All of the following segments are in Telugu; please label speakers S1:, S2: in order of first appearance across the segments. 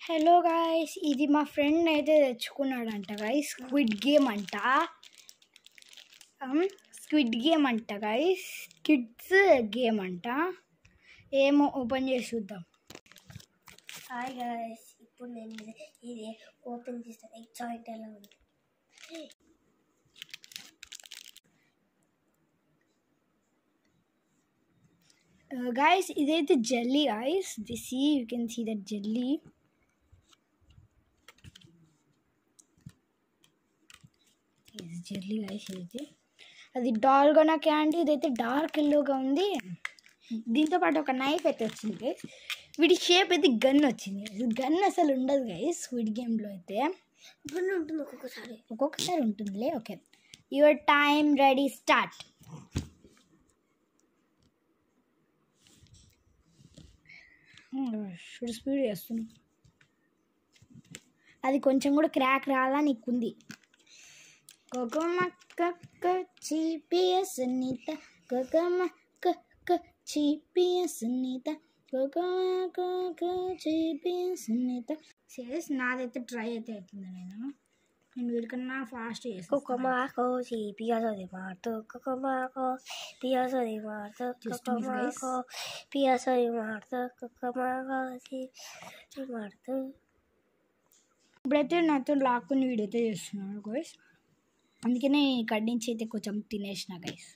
S1: హలో గాయ్స్, ఇది మా ఫ్రెండ్ అయితే తెచ్చుకున్నాడంట గాయ్స్. స్క్విడ్ గేమ్ అంట గాయ్స్. కిడ్స్ గేమ్ అంట. ఏమో ఓపెన్ చేసి చూద్దాం.
S2: హాయ్ గాయ్స్, ఇప్పుడు నేను ఇది ఓపెన్ చేస్తాను. ఎగ్జాయిట్ ఎలా ఉంది
S1: guys, ఇదైతే jelly guys. You can see that jelly. It's jelly guys. ఇదైతే అది డాల్గోనా క్యాండీ. ఇదైతే డార్క్ ఎల్లోగా ఉంది. దీంతో పాటు ఒక నైఫ్ అయితే వచ్చింది గైస్. వీడి షేప్ అయితే గన్ వచ్చింది. గన్ అసలు ఉండదు గైస్ స్క్విడ్ గేమ్లో అయితే.
S2: గన్ ఉంటుంది
S1: ఒక్కొక్కసారి ఉంటుందిలే. Okay, your time ready start. Speed చేస్తుంది. అది కొంచెం కూడా క్రాక్ రాలా నీకుంది. సీరియస్ నాదైతే ట్రై అయితే అవుతుంది. నేను వీడికన్నా ఫాస్ట్ చేస్తాను. ఇప్పుడైతే నాతో లాక్కుని వీడైతే చేస్తున్నాను గైస్. అందుకనే ఇక్కడి నుంచి అయితే కొంచెం తినేసిన గైస్.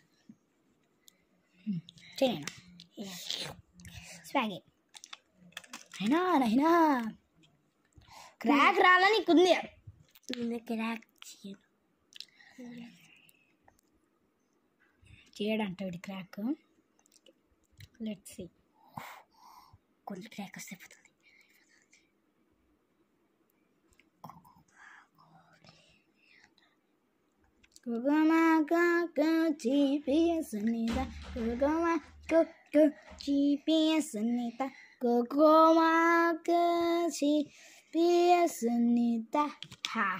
S1: చేయనా స్వాగే అయినా క్రాక్ రాలా నీకుంది.
S2: క్రాక్
S1: చేయడంట వీడి క్రాక్. Let's see.
S2: కొంచెం క్రాక్ వస్తే పోతుంది.
S1: GPS Anita. Ha.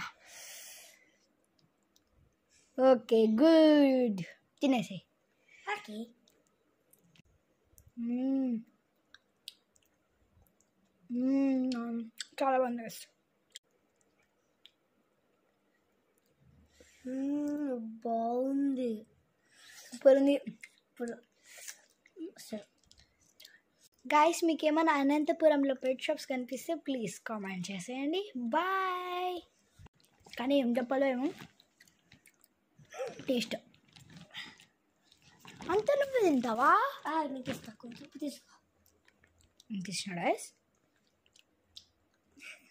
S1: Okay, good. తినేసి.
S2: Okay.
S1: చాలా బాగుంది.
S2: బాగుంది.
S1: సూపర్ ఉంది. గాయస్, మీకు ఏమైనా అనంతపురంలో పెట్ షాప్స్ కనిపిస్తే ప్లీజ్ కామెంట్ చేసేయండి. బాయ్. కానీ ఏం చెప్పాలో ఏమో టేస్ట్ అంత నువ్వు తింటావా?
S2: నీకు ఇస్తా, కొంచెం తీసుకో.
S1: ఇంక ఇచ్చినాడా?